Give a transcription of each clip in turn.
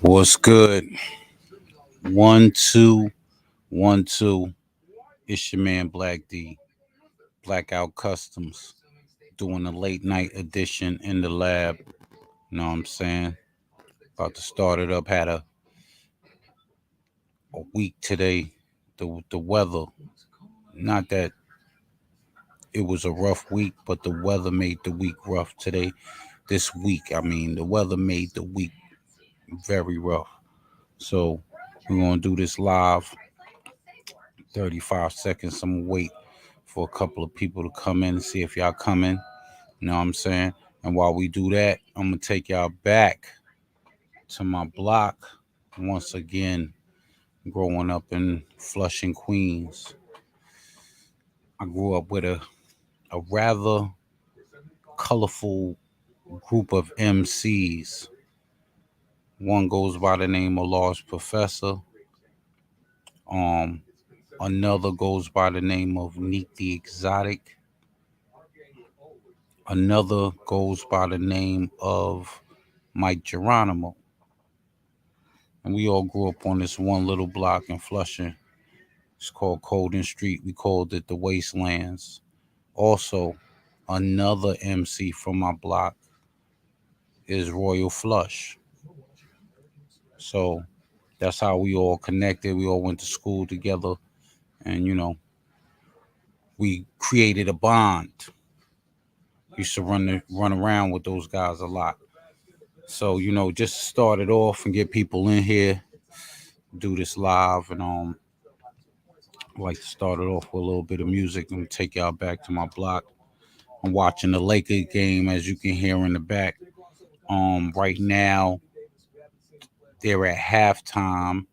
What's good? 1 2 1 2. It's your man Black D, Blackout Customs, doing a late night edition in the lab. You know what I'm saying? About to start it up. Had a week today. The weather, not that it was a rough week, but the weather made the week rough today. This week, I mean, the weather made the week very rough. So we're gonna do this live. 35 seconds. I'm gonna wait for a couple of people to come in and see if y'all coming. You know what I'm saying? And while we do that, I'm gonna take y'all back to my block once again. Growing up in Flushing, Queens, I grew up with a rather colorful group of MCs. One goes by the name of Large Professor. Um, Another goes by the name of Neek the Exotic. Another goes by the name of Mike Geronimo. And we all grew up on this one little block in Flushing. It's called Colden Street. We called it the Wastelands. Also, another MC from my block is Royal Flush. So that's how we all connected. We all went to school together. And, we created a bond. Used to run around with those guys a lot. So, just start it off and get people in here, do this live, and I like to start it off with a little bit of music and take y'all back to my block. I'm watching the Lakers game, as you can hear in the back. Right now they're at halftime,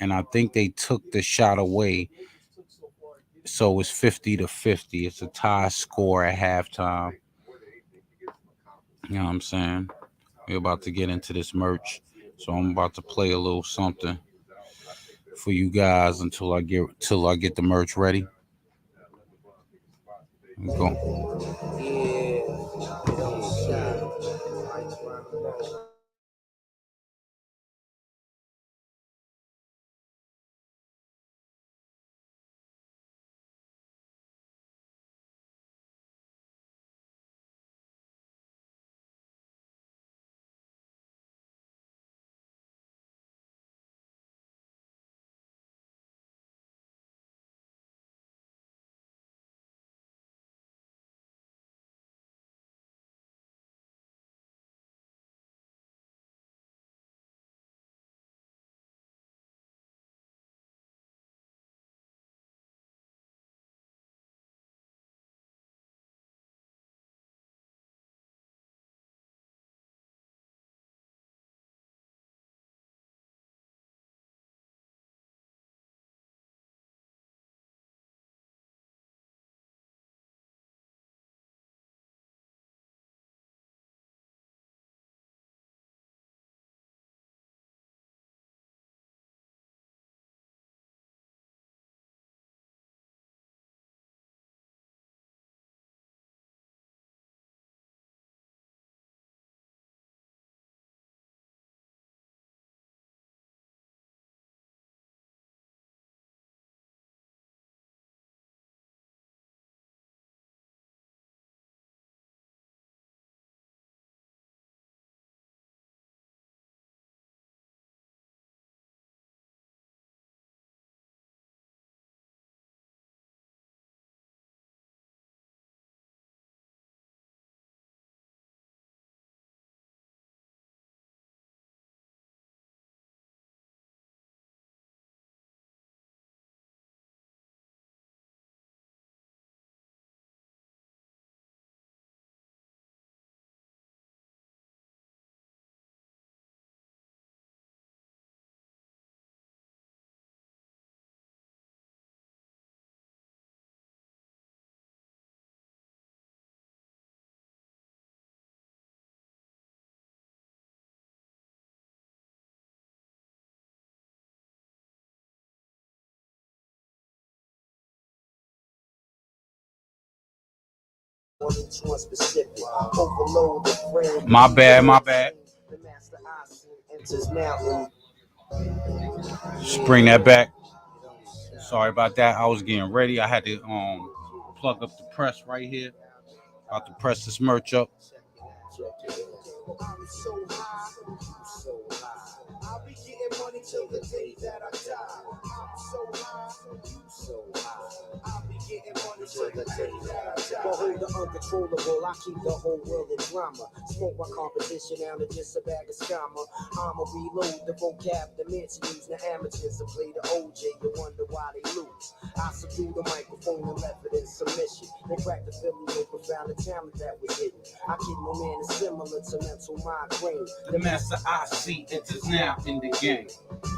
and I think they took the shot away, so it's 50-50. It's a tie score at halftime. You know what I'm saying? We're about to get into this merch, so I'm about to play a little something for you guys until I get the merch ready. Go. My bad. Enters now. Just bring that back. Sorry about that. I was getting ready. I had to plug up the press right here. About to press this merch up. I'm so high, so high. I'll be getting money till the day that I die. I'm so high, so high. I'll be getting money till the day that I die. Behold the uncontrollable, I keep the whole world in drama. Smoke my competition out of just a bag of scammer. I'ma reload the vocab, the mansion use the amateurs to play the OJ. You wonder why they lose. I subdue the microphone and left it in submission. They cracked the Philly open, found the talent that was hidden. I kid no man is similar to mental migraine. The master I see enters now in the game.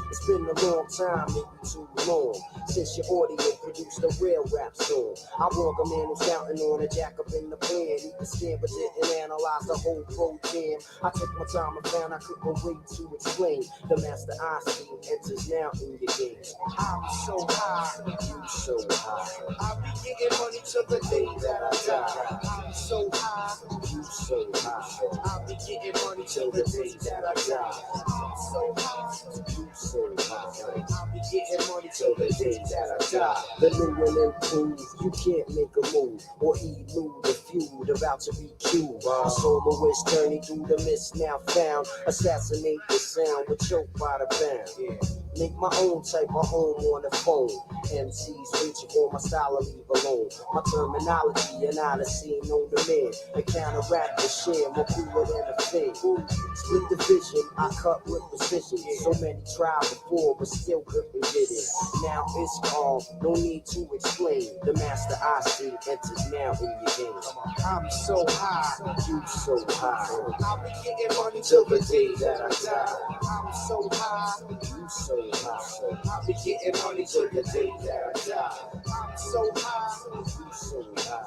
It's been a long time, maybe too long, since your audio produced a real rap song. I walk a man who's shouting on a jack up in the plan. He can stand but didn't analyze the whole program. I took my time and found I couldn't wait to explain. The master I see enters now in your game. I'm so high, you so high. I'll be getting money till the day that I die. I'm so high, you so high. I'll be getting money till the day that I die. I'm so high, you so high. I'll be getting money till the day that I die. The new and improved, you can't make a move or elude the feud about to be cued. A soloist journey through the mist now found. Assassinate the sound with choke by the band. Make my own type of home on the phone. MCs reaching for my style of leave alone. My terminology and odyssey known to men. The counter rap the share more cooler than a thing. Split the vision, I cut with precision. So many tried before, but still couldn't get it. Now it's calm, no need to explain. The master I see enters now in your game. I'm so high, you so high. I'll be getting money till the day that I die. I'm so high, you so high. I'll be getting money till the day that I die. I'm so high, you so high.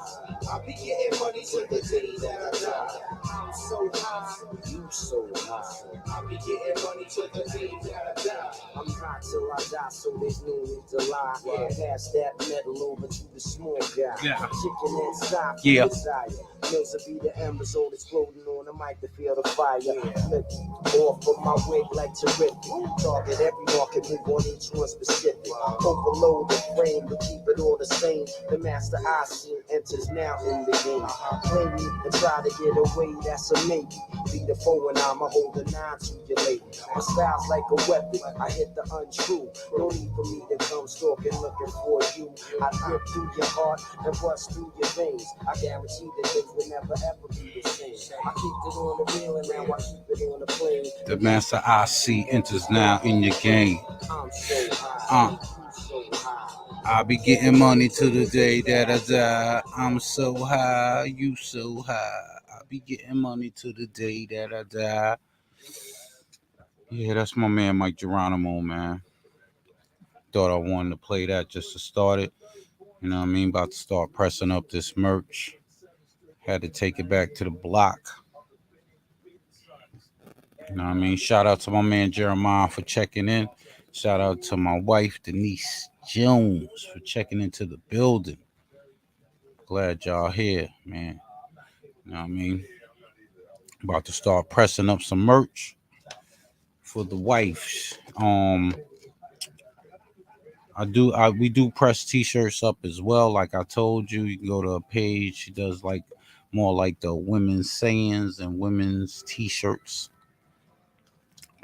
I'll be getting money till the day that I die. I'm so high, you so high. I'll be getting money till the day that I die. I'm high till I die, so there's no need to lie. Pass that metal over to the small guy. Yeah. Chicken and stock, Yeah. desire. Mills will be the embers all exploding on the mic to feel the fire. Flip off of my wig like terrific. Target every market, move on each one specific. Overload the frame, but keep it all the same. The master I see enters now in the game. Play me and try to get away, that's a maybe. Be the foe and I'ma hold the 9 to your lady. My style's like a weapon, I hit the untrue. No need for me to come stalking looking for you. I rip through your heart and bust through your veins. I guarantee that things will never ever be the same. I keep it on the reel and now I keep it on the plane. The master I see enters now in your game. I'm so high, you so high. I'll be getting money to the day that I die. I'm so high, you so high. I'll be getting money to the day that I die. Yeah, that's my man Mike Geronimo, man. Thought I wanted to play that just to start it. You know what I mean? About to start pressing up this merch. Had to take it back to the block. You know what I mean? Shout out to my man Jeremiah for checking in. Shout out to my wife Denise Jones for checking into the building. Glad y'all here, man. You know what I mean? About to start pressing up some merch for the wives. We do press t-shirts up as well. Like I told you, you can go to a page. She does like more like the women's sayings and women's t-shirts.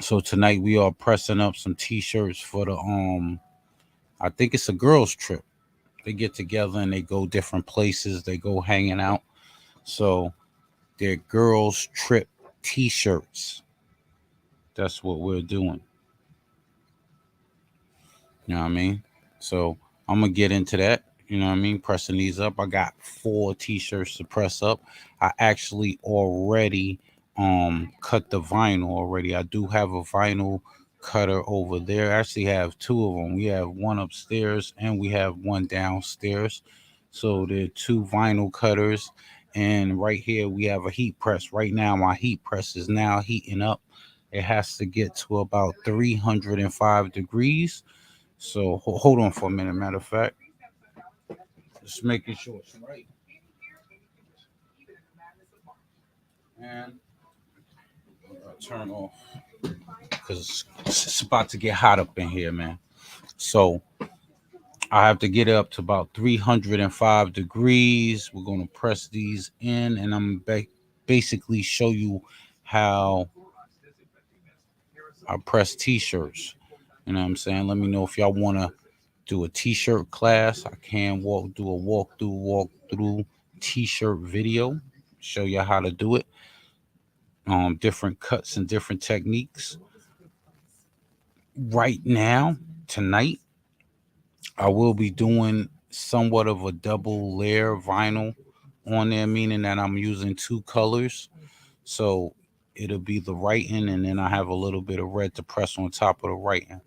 So tonight we are pressing up some t-shirts for the I think it's a girls trip. They get together and they go different places. They go hanging out. So they're girls trip t-shirts. That's what we're doing. You know what I mean? So I'm gonna get into that. You know what I mean? Pressing these up. I got 4 t-shirts to press up. I actually already cut the vinyl already. I do have a vinyl cutter over there. I actually have 2 of them. We have one upstairs and we have one downstairs. So there are 2 vinyl cutters. And right here we have a heat press. Right now my heat press is now heating up. It has to get to about 305 degrees. So hold on for a minute. Matter of fact, just making sure it's right. And turn off because it's about to get hot up in here, man. So I have to get it up to about 305 degrees. We're going to press these in, and I'm basically show you how I press t-shirts. You know what I'm saying? Let me know if y'all want to do a t-shirt class. I can do a walkthrough t-shirt video, show you how to do it. Different cuts and different techniques. Right now, tonight, I will be doing somewhat of a double layer vinyl on there, meaning that I'm using two colors. So it'll be the writing, and then I have a little bit of red to press on top of the writing.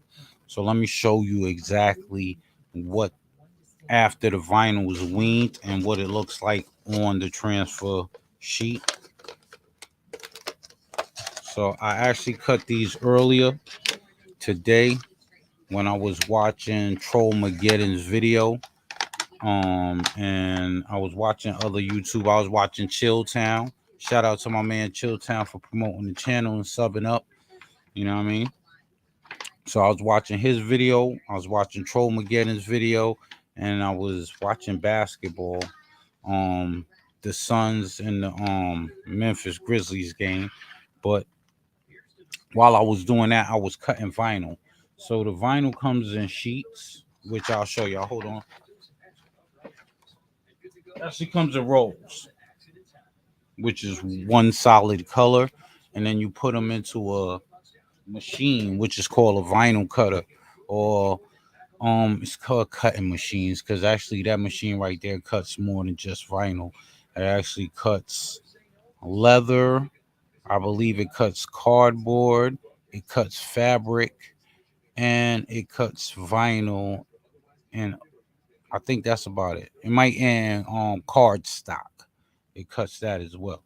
So let me show you exactly what after the vinyl is weaned and what it looks like on the transfer sheet. So I actually cut these earlier today when I was watching Troll Mageddon's video. And I was watching other YouTube. I was watching Chill Town. Shout out to my man Chill Town for promoting the channel and subbing up. You know what I mean? So I was watching his video. I was watching Troll Mageddon's video, and I was watching basketball. The Suns and the Memphis Grizzlies game. But while I was doing that, I was cutting vinyl. So the vinyl comes in sheets, which I'll show y'all. Hold on. It actually comes in rolls, which is one solid color, and then you put them into a machine, which is called a vinyl cutter, or it's called cutting machines, because actually that machine right there cuts more than just vinyl. It actually cuts leather. I believe it cuts cardboard. It cuts fabric, and it cuts vinyl, and I think that's about it. It might end card stock. It cuts that as well.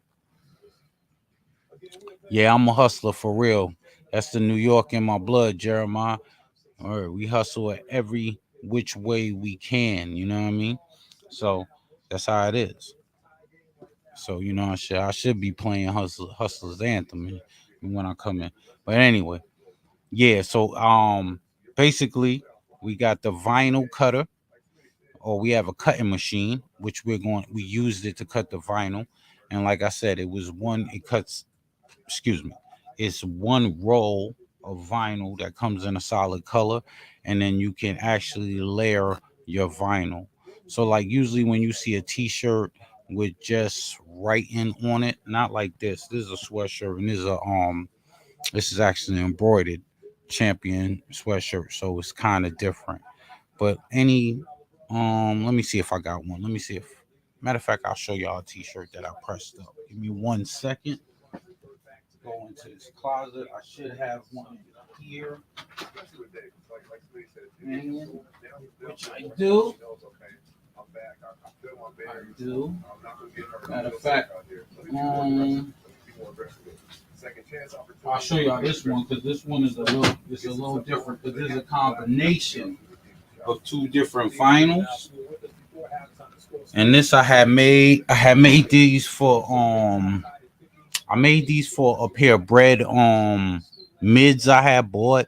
Yeah, I'm a hustler for real. That's the New York in my blood, Jeremiah. All right, we hustle at every which way we can. You know what I mean? So that's how it is. So you know, I should be playing Hustler's Anthem when I come in. But anyway, yeah. So basically, we got the vinyl cutter, or we have a cutting machine, which we used it to cut the vinyl, and like I said, it was one. It cuts. Excuse me. It's one roll of vinyl that comes in a solid color, and then you can actually layer your vinyl. So like usually when you see a t-shirt with just writing on it, not like this. This is a sweatshirt, and this is actually an embroidered champion sweatshirt, so it's kind of different. But let me see if I got one. Let me see if matter of fact I'll show y'all a t-shirt that I pressed up. Give me 1 second. Go into this closet. I should have one here. Which I do. I do. Matter of fact, I'll show y'all this one, because this one is a little different, because there's a combination of two different vinyls. And this I had made these for I made these for a pair of bread mids I had bought,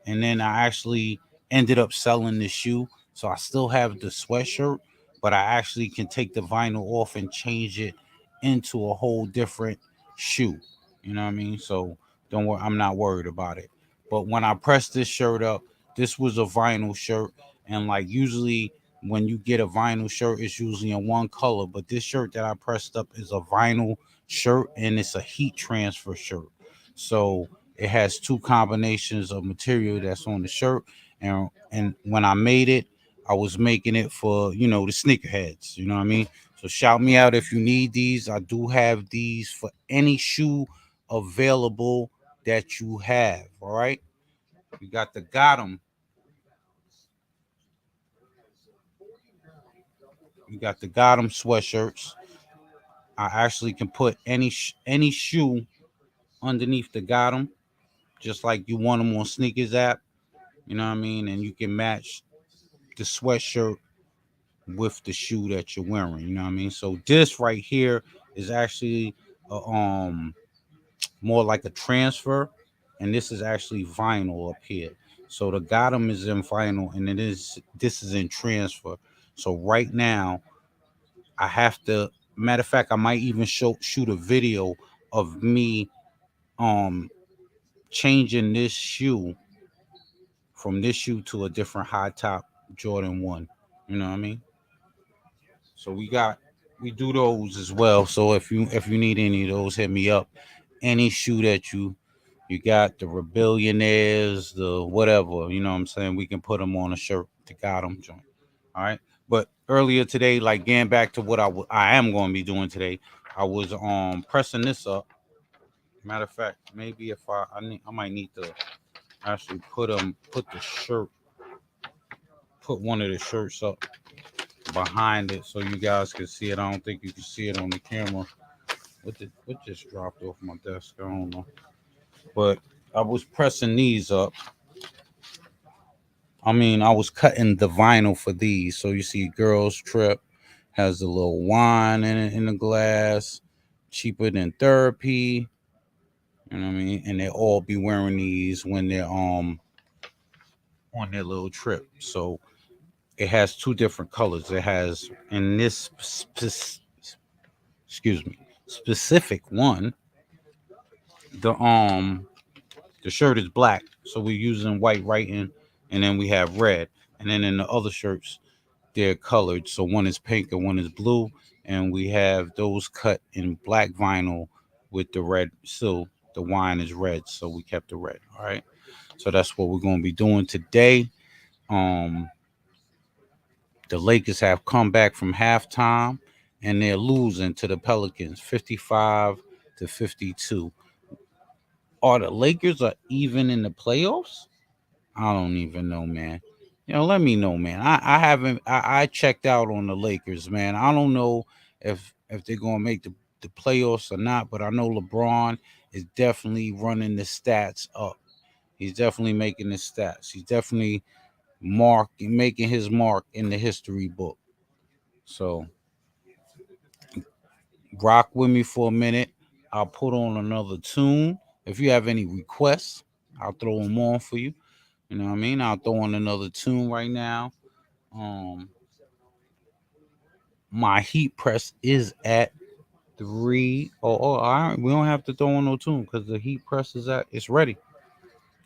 and then I actually ended up selling the shoe. So I still have the sweatshirt, but I actually can take the vinyl off and change it into a whole different shoe. You know what I mean? So don't worry, I'm not worried about it. But when I pressed this shirt up, this was a vinyl shirt, and like usually when you get a vinyl shirt, it's usually in one color. But this shirt that I pressed up is a vinyl shirt, and it's a heat transfer shirt. So it has two combinations of material that's on the shirt, and when I made it, I was making it for the sneakerheads. You know what I mean? So shout me out if you need these. I do have these for any shoe available that you have. All right. We got the Gotham. We got the Gotham sweatshirts. I actually can put any shoe underneath the Gotham, just like you want them on Sneakers app. You know what I mean? And you can match the sweatshirt with the shoe that you're wearing. You know what I mean? So this right here is actually a more like a transfer, and this is actually vinyl up here. So the bottom is in vinyl, and this is in transfer. So right now, I have to. Matter of fact, I might even shoot a video of me um changing this shoe from this shoe to a different high top Jordan 1. You know what I mean? So we do those as well. So if you need any of those, hit me up. Any shoe that you got, the Rebellionaires, the whatever, you know what I'm saying? We can put them on a shirt to got them joint. All right. But earlier today, like getting back to what I am going to be doing today, I was pressing this up. Matter of fact, maybe if I might need to actually put one of the shirts up behind it so you guys can see it. I don't think you can see it on the camera. What just dropped off my desk? I don't know. But I was pressing these up. I was cutting the vinyl for these. So you see, Girls Trip has a little wine in it in the glass, cheaper than therapy. You know what I mean? And they all be wearing these when they're on their little trip. So it has two different colors. It has in this excuse me specific one, the shirt is black, so we're using white writing, and then we have red, and then in the other shirts they're colored. So one is pink and one is blue, and we have those cut in black vinyl with the red. So the wine is red, so we kept the red. All right. So that's what we're gonna be doing today. Um, the Lakers have come back from halftime, and they're losing to the Pelicans, 55-52. Are the Lakers are even in the playoffs? I don't even know, man. Let me know, man. I haven't I checked out on the Lakers, man. I don't know if they're gonna make the playoffs or not, but I know LeBron is definitely running the stats up. He's definitely making the stats. He's definitely making his mark in the history book. So rock with me for a minute. I'll put on another tune. If you have any requests, I'll throw them on for you. You know what I mean? I'll throw on another tune right now. Um, my heat press is at 3. All right. We don't have to throw on no tune because the heat press it's ready.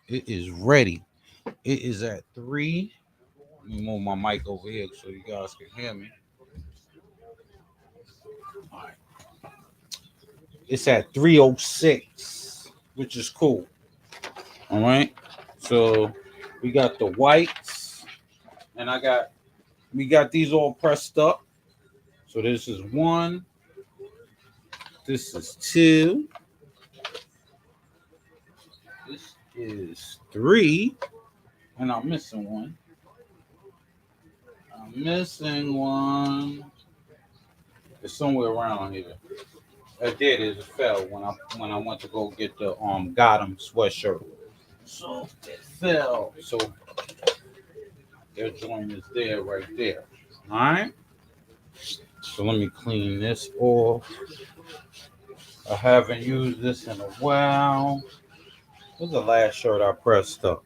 It is ready. It is at 3. Let me move my mic over here so you guys can hear me. All right. It's at 3:06, which is cool. All right. So we got the whites, and we got these all pressed up. So this is 1. This is 2. This is 3. And I'm missing one. It's somewhere around here. There it is. It fell when I went to go get the Gotham sweatshirt. So it fell. So their joint is there, right there. All right. So let me clean this off. I haven't used this in a while. What's the last shirt I pressed up?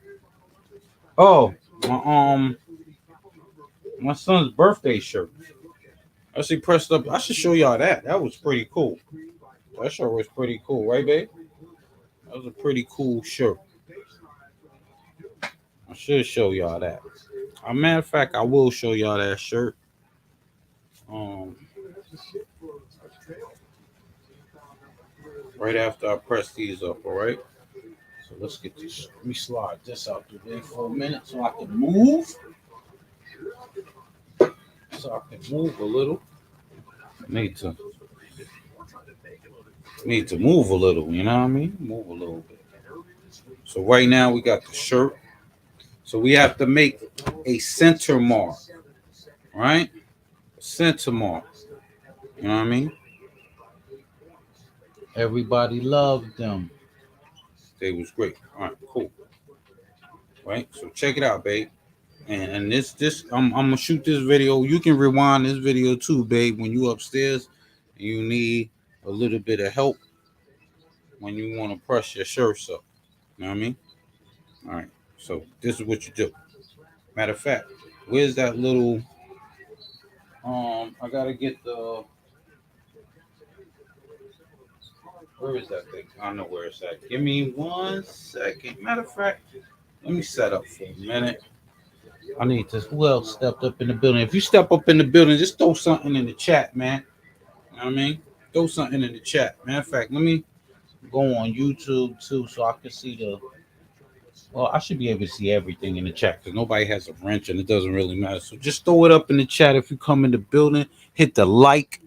Oh, my son's birthday shirt. I actually pressed up. I should show y'all that. That was pretty cool. That shirt was pretty cool, right, babe? That was a pretty cool shirt. I should show y'all that. As a matter of fact, I will show y'all that shirt. Right after I press these up, all right? So let's get this. Let me slide this out the way for a minute so I can move. So I can move a little. Need to move a little, you know what I mean? Move a little bit. So right now we got the shirt. So we have to make a center mark, right? Center mark. You know what I mean? Everybody loved them. They was great. All right, cool. Right? So check it out, babe. And this I'm gonna shoot this video. You can rewind this video too, babe, when you upstairs and you need a little bit of help. when you want to press your shirts up. You know what I mean? All right. So this is what you do. Matter of fact, where's that little? I gotta get the. Where is that thing? I know where it's at. Give me 1 second. Matter of fact, let me set up for a minute. I need to. Who else stepped up in the building? If you step up in the building, just throw something in the chat, man. You know what I mean? Throw something in the chat. Matter of fact, let me go on YouTube too, so I can see the. Well, I should be able to see everything in the chat because nobody has a wrench and it doesn't really matter. So just throw it up in the chat if you come in the building. Hit the like,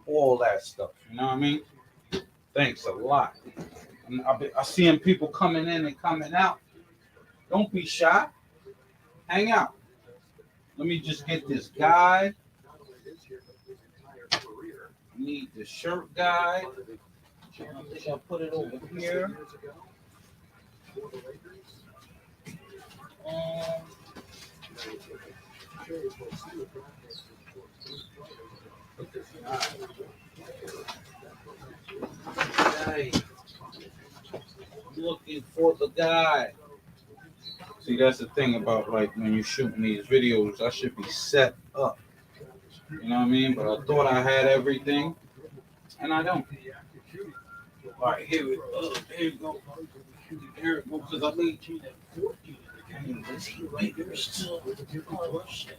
all that stuff. You know what I mean? Thanks a lot. I seeing people coming in and coming out. Don't be shy. Hang out. Let me just get this guide. Need the shirt guide. I think I'll put it over here. Looking for the guy. See, that's the thing about like when you're shooting these videos, I should be set up. You know what I mean? But I thought I had everything, and I don't. All right, here we go. Here you go. Here it goes. Because I need you that 14. Is he right there still? Oh, shit.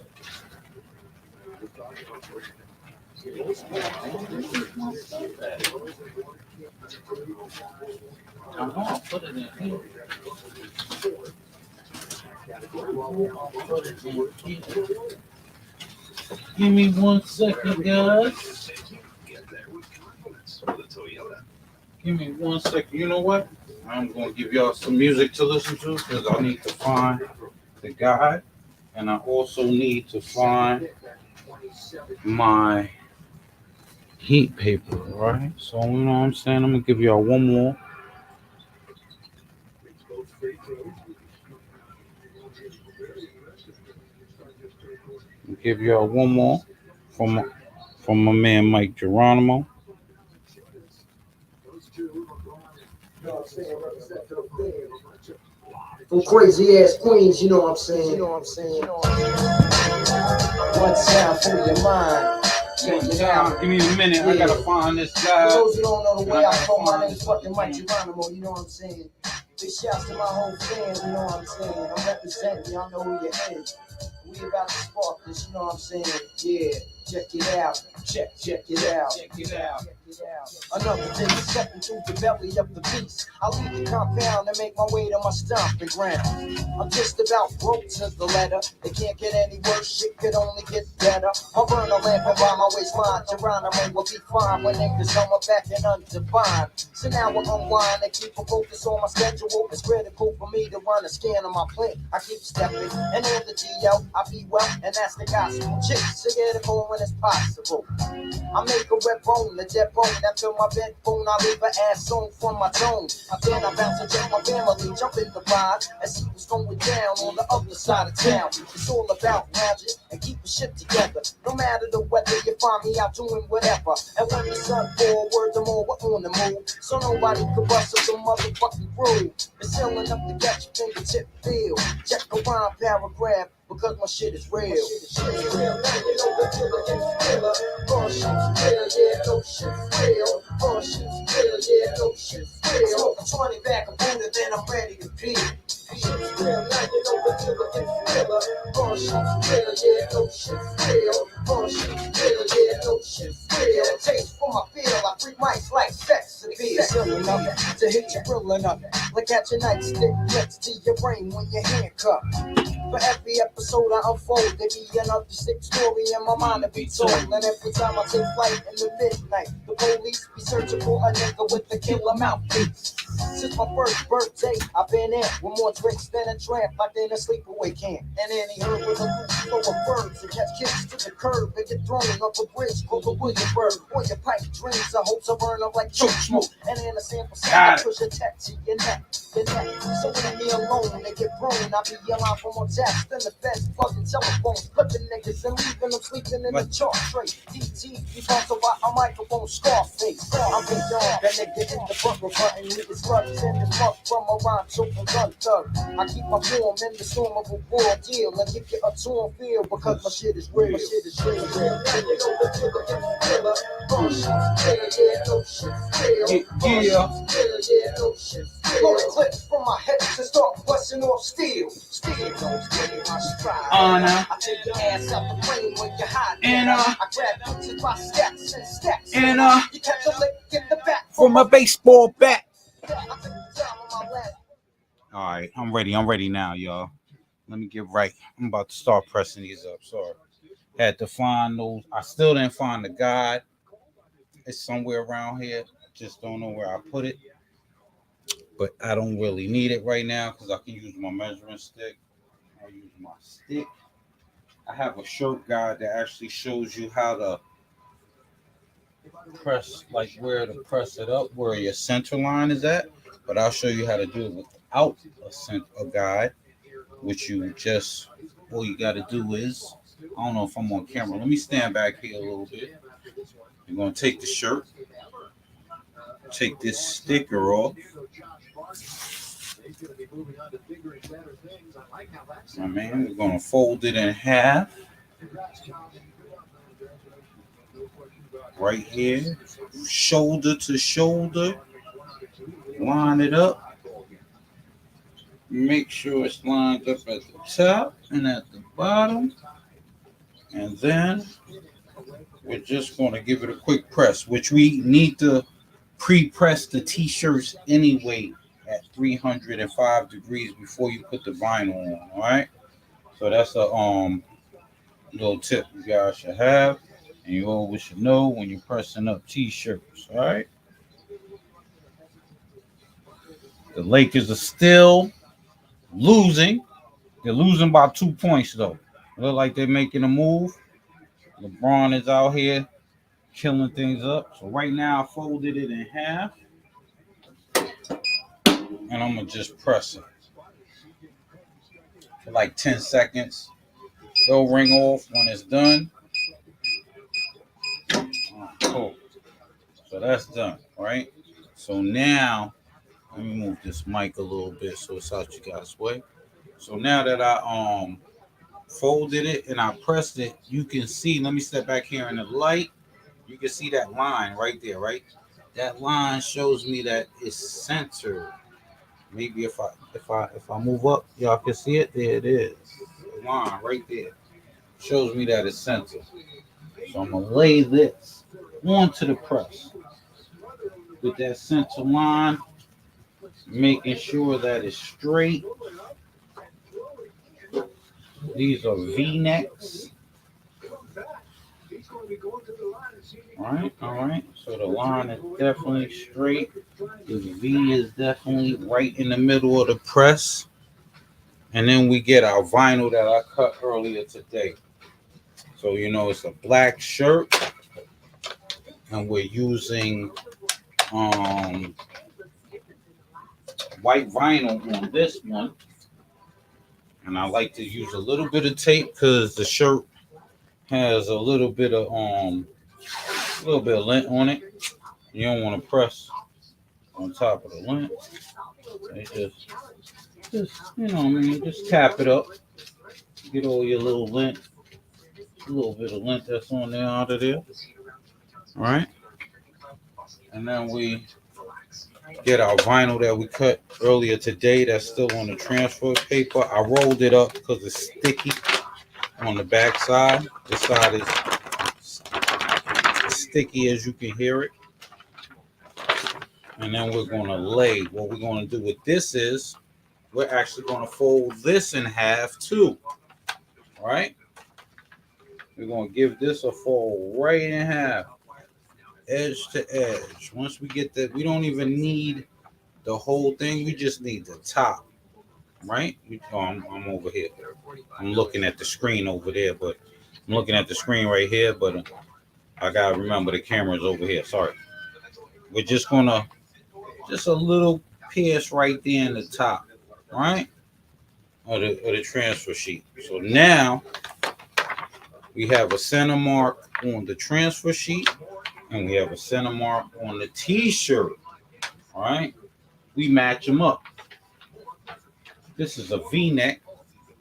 I know I'll put it in here. Give me 1 second, guys. Give me 1 second. You know what? I'm going to give y'all some music to listen to because I need to find the guide. And I also need to find my heat paper, right? So, you know what I'm saying? I'm going to give y'all one more. Give y'all one more from my man Mike Geronimo. From crazy ass queens, you know what I'm saying? One time for your mind. Check it out. Give me a minute. Yeah. I gotta find this guy. For those who don't know the way I call my name is fucking Mike Geronimo, you know what I'm saying? Big shouts to my whole fam, you know what I'm saying? I'm representing, y'all know who you is. We about to spark this, you know what I'm saying? Yeah, check it out. Check it out. Another day, stepping through the belly of the beast. I leave the compound and make my way to my stomping ground. I'm just about broke to the letter. It can't get any worse, shit could only get better. I'll burn a lamp and by my waistline. Geronimo will be fine when niggas on my back and undefined. So now we're online and keep a focus on my schedule. It's critical for me to run a scan on my plate. I keep stepping and on the DL, I be well, and that's the gospel. Chicks to get it going when it's possible. I make a red bone, a dead bone. After my bed bone, I leave an ass song from my tone. Then I bounce and check my family, jump in the ride and see what's going down on the other side of town. It's all about magic and keeping shit together. No matter the weather, you find me out doing whatever. And when the sun forward, the more we're on the move. So nobody can bust up the motherfucking groove. It's filling up to get your fingertip feel. Check a rhyme paragraph. Because my shit is real. Shit is real, now you know the killer is killer. Shit's real, yeah, no shit's real. Shit's real, yeah, no shit's real. Smoke a 20 back of Buddha, then I'm ready to pee. Shit's real, now you know the killer is killer. Shit's real, yeah, no shit's real. Shit's real, yeah, no shit's real. Taste for my feel, I freak mics like sex appeal. Silly enough to hit you real enough. Like catch a nightstick next to your brain when you're handcuffed. For every episode I unfold, there be another sick story in my mind to be told. And every time I take flight in the midnight, the police be searching for a nigga with the killer mouthpiece. Since my first birthday, I've been in with more tricks than a tramp, locked in a sleepaway camp. And then he heard with a loop full of birds and catch kids to the curb and get thrown up a bridge called the Williamsburg. Or your pipe dreams of hopes of burn up like choke smoke. And then a sample sound push a tap to your neck. So leave me alone, they get thrown. I be yelling for more taps than the feds plugging telephones, flipping niggas and leaving them sleeping in the chalk tray. DT, you talk about a microphone Scarface. I'm big dog, that nigga in the front row button. Niggas slugs in this month from a rhyme, so from gun thug. I keep my form in the storm of a world deal and give you a torn feel because my shit is real. My shit is real. Blow the clip from my head to start busting off steel. Honor. I take your ass out the frame when you're hot. And I grab pictures by stacks and stacks. And you catch a lick, get the back from a baseball bat. I took the time on my lap. All right, I'm ready now, y'all. Let me get right. I'm about to start pressing these up. Sorry. Had to find those. I still didn't find the guide. It's somewhere around here. Just don't know where I put it. But I don't really need it right now because I can use my measuring stick. I'll use my stick. I have a shirt guide that actually shows you how to press, like where to press it up, where your center line is at. But I'll show you how to do it without a guide, which you just, all you got to do is, I don't know if I'm on camera. Let me stand back here a little bit. You're going to take the shirt, take this sticker off. My man, we're going to fold it in half. Right here, shoulder to shoulder. Line it up. Make sure it's lined up at the top and at the bottom. And then we're just going to give it a quick press, which we need to pre-press the t-shirts anyway at 305 degrees before you put the vinyl on. All right. So that's a little tip you guys should have, and you always should know when you're pressing up t-shirts. All right. The Lakers are still losing. They're losing by 2 points though. Look like they're making a move. LeBron is out here killing things up. So right now I folded it in half. And I'm going to just press it for like 10 seconds. It'll ring off when it's done. Cool. So that's done, right? So now, let me move this mic a little bit so it's out you guys' way. So now that I folded it and I pressed it, you can see, let me step back here in the light. You can see that line right there, right? That line shows me that it's centered. Maybe if I move up, y'all can see it. There it is. The line right there shows me that it's centered. So I'm gonna lay this onto the press with that center line, making sure that it's straight. These are V-necks. All right. So the line is definitely straight. The V is definitely right in the middle of the press. And then we get our vinyl that I cut earlier today. So, you know, it's a black shirt. And we're using white vinyl on this one. And I like to use a little bit of tape because the shirt has a little bit of lint on it. You don't want to press on top of the lint. So just you know what I mean, just tap it up. Get all your little lint, a little bit of lint that's on there out of there. All right. And then we get our vinyl that we cut earlier today that's still on the transfer paper. I rolled it up because it's sticky on the back side. This side is sticky as you can hear it. And then we're going to lay. What we're going to do with this is we're actually going to fold this in half too. All right. We're going to give this a fold right in half, edge to edge. Once we get that, we don't even need the whole thing. We just need the top, right? I'm over here. I'm looking at the screen over there, but I'm looking at the screen right here. But I gotta remember the camera's over here. Sorry. We're just gonna just a little pierce right there in the top, right? Of the transfer sheet. So now we have a center mark on the transfer sheet, and we have a center mark on the t-shirt. All right, we match them up. This is a v-neck,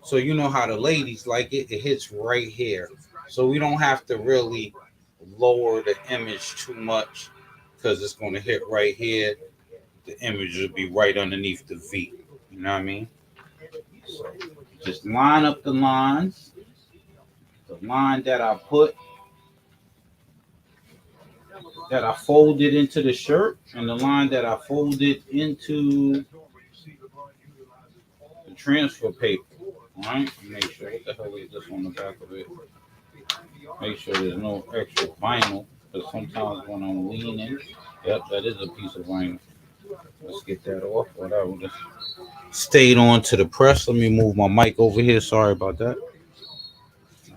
so you know how the ladies like it. It hits right here, so we don't have to really lower the image too much because it's going to hit right here. The image will be right underneath the V. You know what I mean? So just line up the lines. The line that I folded into the shirt, and the line that I folded into the transfer paper. All right, make sure. What the hell is this on the back of it? Make sure there's no extra vinyl, because sometimes when I'm leaning, yep, that is a piece of vinyl. Let's get that off. Whatever. Just stayed on to the press. Let me move my mic over here. Sorry about that.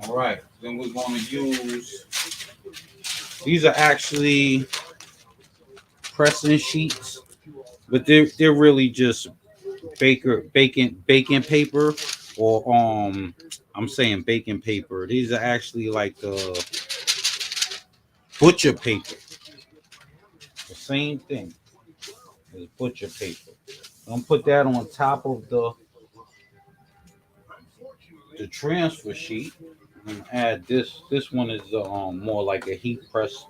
All right. Then we're going to use. These are actually pressing sheets, but they're really just baking paper, or I'm saying baking paper. These are actually like the butcher paper. The same thing as butcher paper. I'm gonna put that on top of the transfer sheet and add this. This one is more like a heat press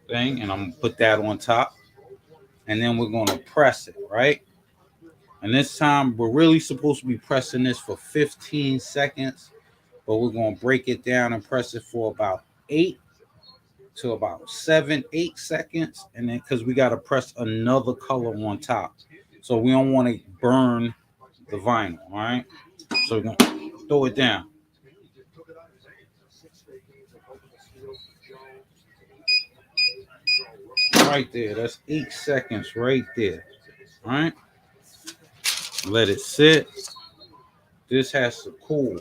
thing, and I'm gonna put that on top, and then we're gonna press it, right? And this time we're really supposed to be pressing this for 15 seconds, but we're gonna break it down and press it for about 8 to about 7-8 seconds, and then because we got to press another color on top, so we don't want to burn the vinyl. All right, so we're gonna throw it down. Right there, that's 8 seconds right there. All right, let it sit. This has to cool.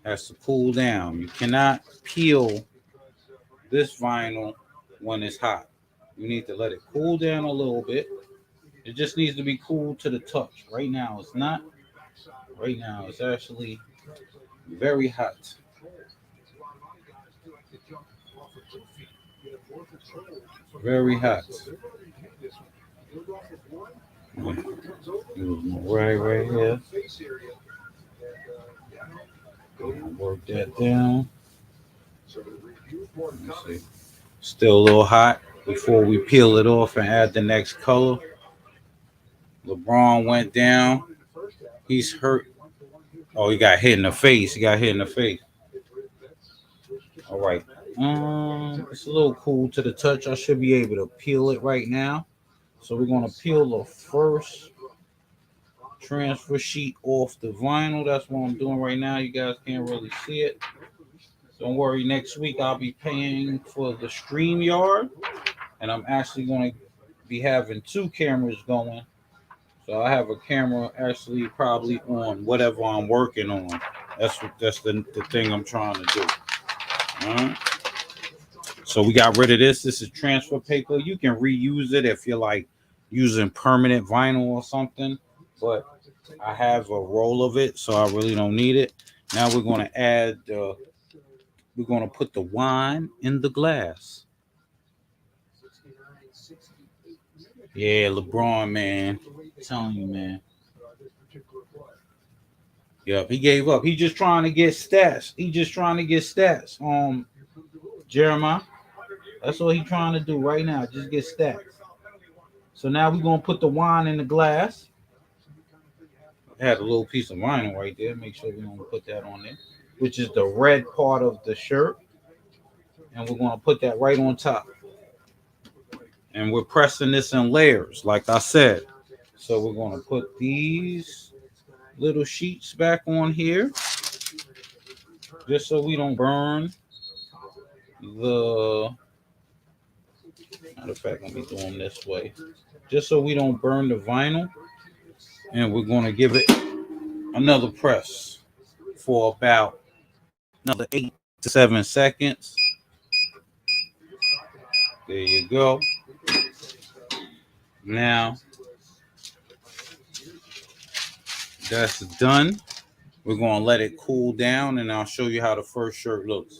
Has to cool down. You cannot peel this vinyl when it's hot. You need to let it cool down a little bit. It just needs to be cool to the touch. Right now, it's not. Right now, it's actually very hot. Very hot. Right here. Work that down. Still a little hot before we peel it off and add the next color. LeBron went down. He's hurt. Oh, he got hit in the face. All right. It's a little cool to the touch. I should be able to peel it right now. So we're going to peel the first transfer sheet off the vinyl. That's what I'm doing right now. You guys can't really see it. Don't worry, next week I'll be paying for the StreamYard, and I'm actually going to be having 2 cameras going. So I have a camera actually probably on whatever I'm working on. That's the thing I'm trying to do. All right. So we got rid of this. This is transfer paper. You can reuse it if you're like using permanent vinyl or something, but I have a roll of it, so I really don't need it. Now we're going to add we're going to put the wine in the glass. Yeah, LeBron, man. I'm telling you, man. Yep, he gave up. He just trying to get stats. Jeremiah. That's what he's trying to do right now. Just get stats. So now we're going to put the wine in the glass. I had a little piece of vinyl right there. Make sure we don't put that on there, which is the red part of the shirt. And we're going to put that right on top. And we're pressing this in layers, like I said. So we're going to put these little sheets back on here, just so we don't burn the... Matter of fact, let me do them this way, just so we don't burn the vinyl. And we're going to give it another press for about another 8 to 7 seconds. There you go. Now that's done. We're going to let it cool down, and I'll show you how the first shirt looks.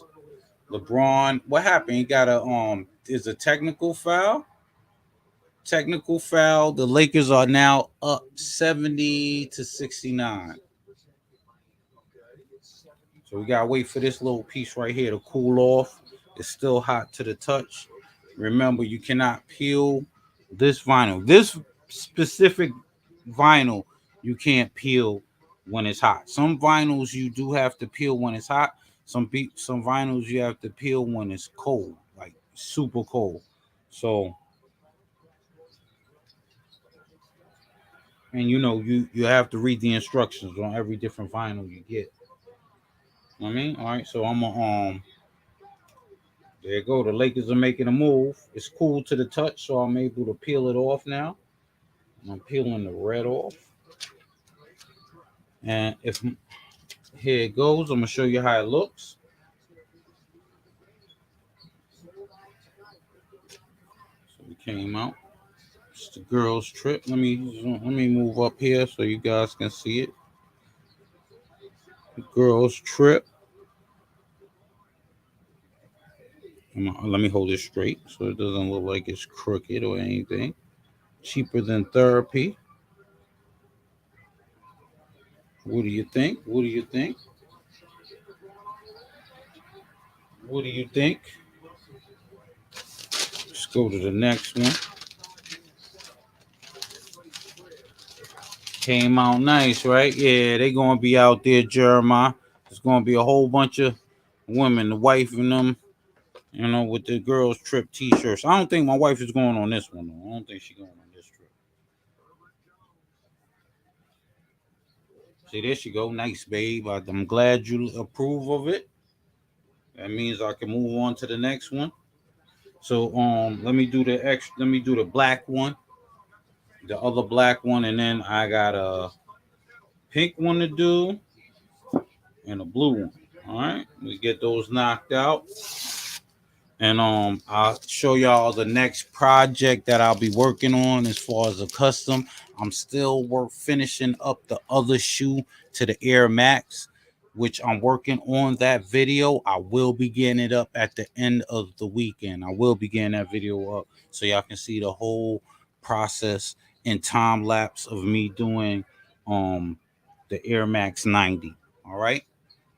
LeBron, what happened? He got is a technical foul. Technical foul. The Lakers are now up 70-69. So we gotta wait for this little piece right here to cool off. It's still hot to the touch. Remember, you cannot peel this vinyl. This specific vinyl, you can't peel when it's hot. Some vinyls you do have to peel when it's hot. Some vinyls you have to peel when it's cold, like super cold. So, and you have to read the instructions on every different vinyl you get. You know what I mean, all right. So I'm gonna there you go. The Lakers are making a move. It's cool to the touch, so I'm able to peel it off now. I'm peeling the red off. And here it goes, I'm gonna show you how it looks. So we came out. It's the girls' trip. Let me move up here so you guys can see it. The girls' trip. Let me hold it straight so it doesn't look like it's crooked or anything. Cheaper than therapy. What do you think? What do you think? What do you think? Let's go to the next one. Came out nice, right? Yeah, they're going to be out there, Jeremiah. There's going to be a whole bunch of women, the wife and them, with the girls' trip t-shirts. I don't think my wife is going on this one, though. I don't think she's going on this trip. See, there she go. Nice, babe. I'm glad you approve of it. That means I can move on to the next one. So, let me do the black one, the other black one, and then I got a pink one to do and a blue one. All right, we get those knocked out, and I'll show y'all the next project that I'll be working on as far as a custom. I'm still finishing up the other shoe to the Air Max, which I'm working on that video. I will be getting it up at the end of the weekend. I will be getting that video up so y'all can see the whole process in time lapse of me doing the Air Max 90. All right.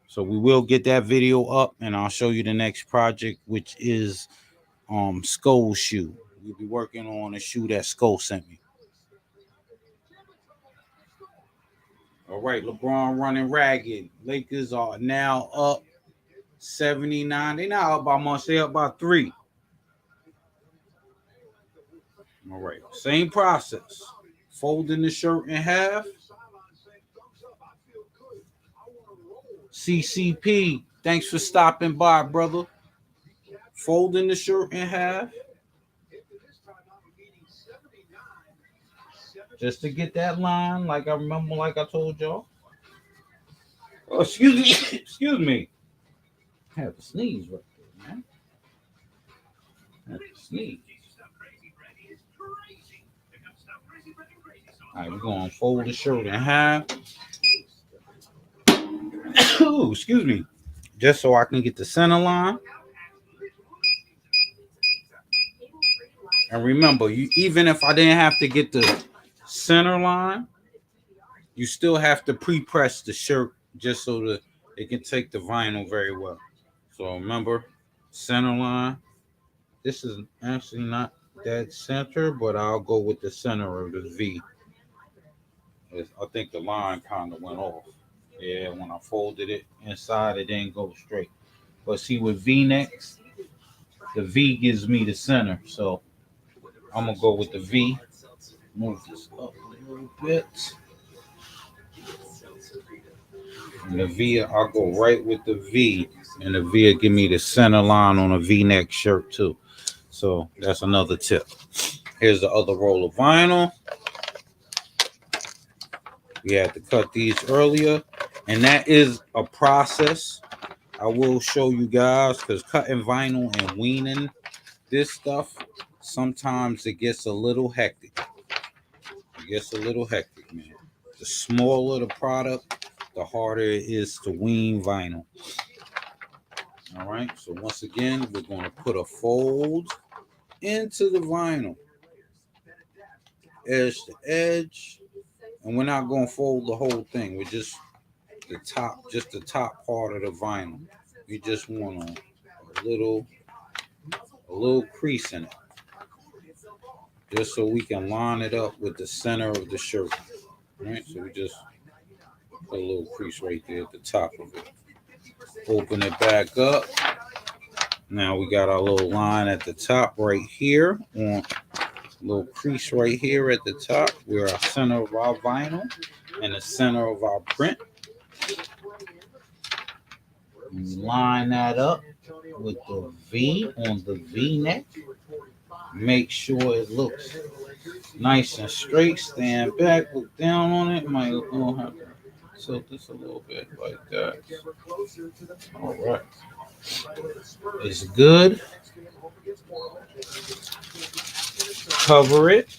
So we will get that video up, and I'll show you the next project, which is Skull's shoe. We'll be working on a shoe that Skull sent me. All right, LeBron running ragged. Lakers are now up 79. They're not up by much. They're up by 3. All right, same process. Folding the shirt in half. CCP, thanks for stopping by, brother. Folding the shirt in half. Just to get that line, like I remember, like I told y'all. Oh, excuse me. Excuse me. I had to sneeze right there, man. I had to sneeze. All right, we're going to fold the shirt in half. Ooh, excuse me. Just so I can get the center line. And remember, even if I didn't have to get the center line, you still have to pre-press the shirt just so that it can take the vinyl very well. So remember, center line. This is actually not dead center, but I'll go with the center of the V. I think the line kind of went off. Yeah, when I folded it inside, it didn't go straight. But see, with V-necks, the V gives me the center. So I'm going to go with the V. Move this up a little bit. And the V, I'll go right with the V. And the V will give me the center line on a V-neck shirt, too. So that's another tip. Here's the other roll of vinyl. We had to cut these earlier, and that is a process. I will show you guys, because cutting vinyl and weaning this stuff, sometimes it gets a little hectic. It gets a little hectic, man. The smaller the product, the harder it is to wean vinyl. All right, so once again, we're going to put a fold into the vinyl, edge to edge, and we're not going to fold the whole thing. We're just the top part of the vinyl. We just want a little crease in it, just so we can line it up with the center of the shirt. All right, so we just put a little crease right there at the top of it. Open it back up. Now we got our little line at the top right here, on a little crease right here at the top, where our center of our vinyl and the center of our print. Line that up with the V on the V-neck. Make sure it looks nice and straight. Stand back, look down on it. Might have to tilt this a little bit like that. All right. It's good. Cover it.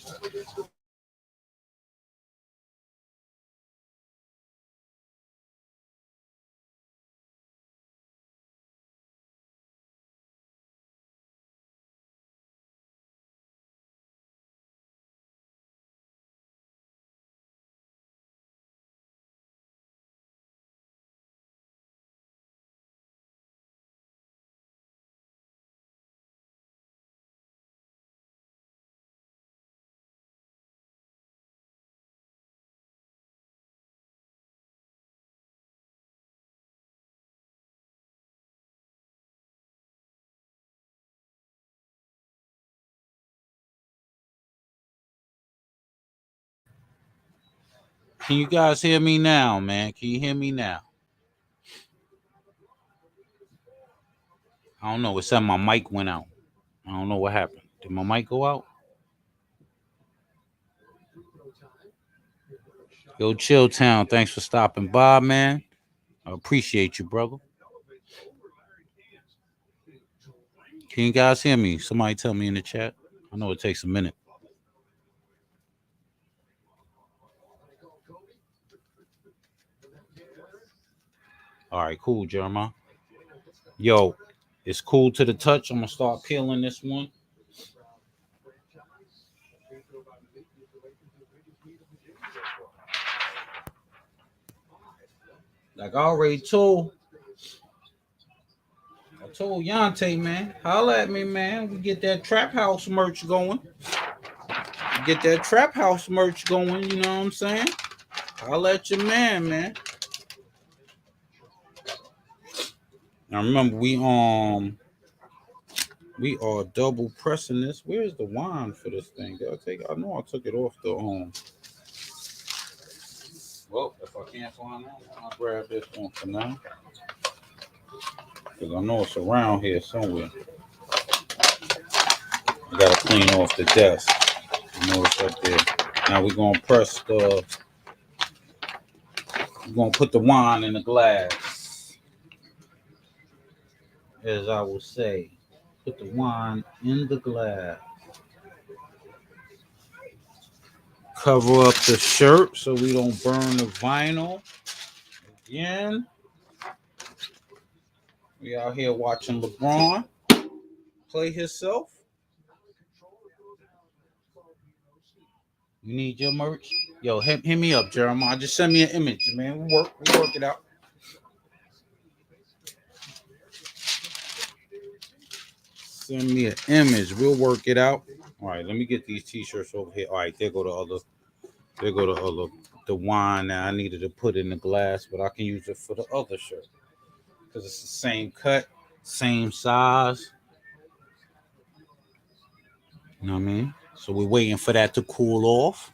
Can you guys hear me now, man? Can you hear me now? I don't know. It said my mic went out. I don't know what happened. Did my mic go out? Yo, Chill Town, thanks for stopping by, man. I appreciate you, brother. Can you guys hear me? Somebody tell me in the chat. I know it takes a minute. All right, cool, Jeremiah. Yo, it's cool to the touch. I'm going to start peeling this one. Like I already told Yante, man, holla at me, man. We get that Trap House merch going. You know what I'm saying? Holla at your man, man. Now remember, we are double pressing this. Where's the wand for this thing? I know I took it off the Well, if I can't find that, I'll grab this one for now. Because I know it's around here somewhere. I gotta clean off the desk. I know it's up there. Now we're gonna press we're gonna put the wine in the glass. As I will say, put the wine in the glass. Cover up the shirt so we don't burn the vinyl. Again, we out here watching LeBron play himself. You need your merch? Yo, hit me up, Jeremiah. Just send me an image, man. We work it out. Send me an image. We'll work it out. All right, let me get these t-shirts over here. All right, there go the wine that I needed to put in the glass, but I can use it for the other shirt because it's the same cut, same size. You know what I mean? So we're waiting for that to cool off.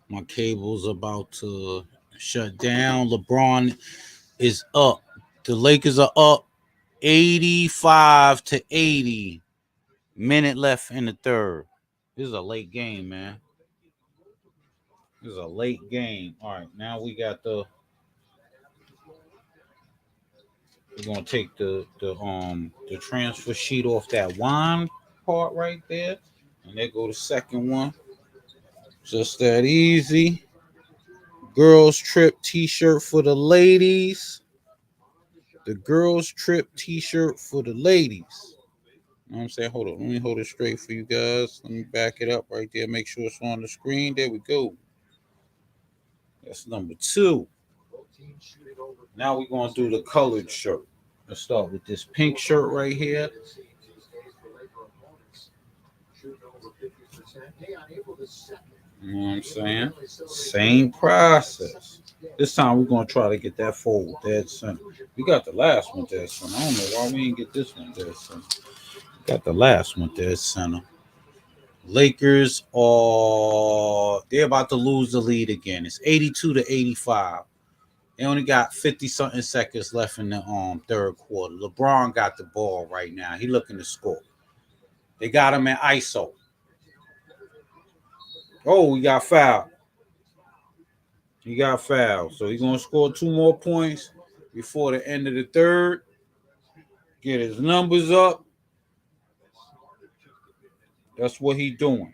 My cable's about to shut down. LeBron is up. The Lakers are up 85-80. Minute left in the third. This is a late game, man. This is a late game. All right, now we got the. We're gonna take the transfer sheet off that wine part right there, and there go the second one. Just that easy. Girls trip T-shirt for the ladies. The girls trip T-shirt for the ladies. You know what I'm saying? Hold on. Let me hold it straight for you guys. Let me back it up right there. Make sure it's on the screen. There we go. That's number 2. Now we're going to do the colored shirt. Let's start with this pink shirt right here. You know what I'm saying? Same process. This time we're going to try to get that fold dead center. We got the last one dead center. I don't know why we didn't get this one dead center. Got the last one dead center. Lakers they're about to lose the lead again. It's 82-85. They only got 50-something seconds left in the third quarter. LeBron got the ball right now. He looking to score. They got him in ISO. Oh, he got fouled. He got fouled. So he's going to score 2 more points before the end of the third. Get his numbers up. That's what he doing.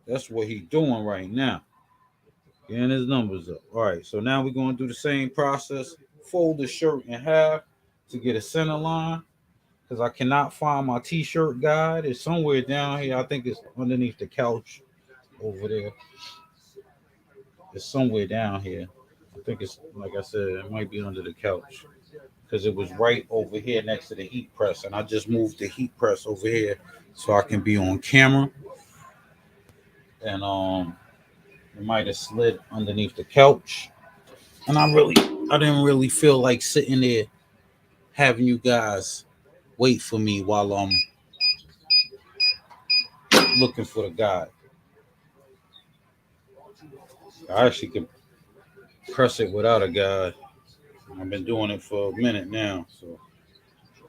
That's what he doing right now. Getting his numbers up. All right, so now we're going to do the same process. Fold the shirt in half to get a center line. Because I cannot find my T-shirt guide. It's somewhere down here. I think it's underneath the couch over there. It's somewhere down here. I think it's, like I said, it might be under the couch. Because it was right over here next to the heat press. And I just moved the heat press over here so I can be on camera. And it might have slid underneath the couch. And I didn't really feel like sitting there having you guys wait for me while I'm looking for the guide. I actually could press it without a guide. I've been doing it for a minute now. So,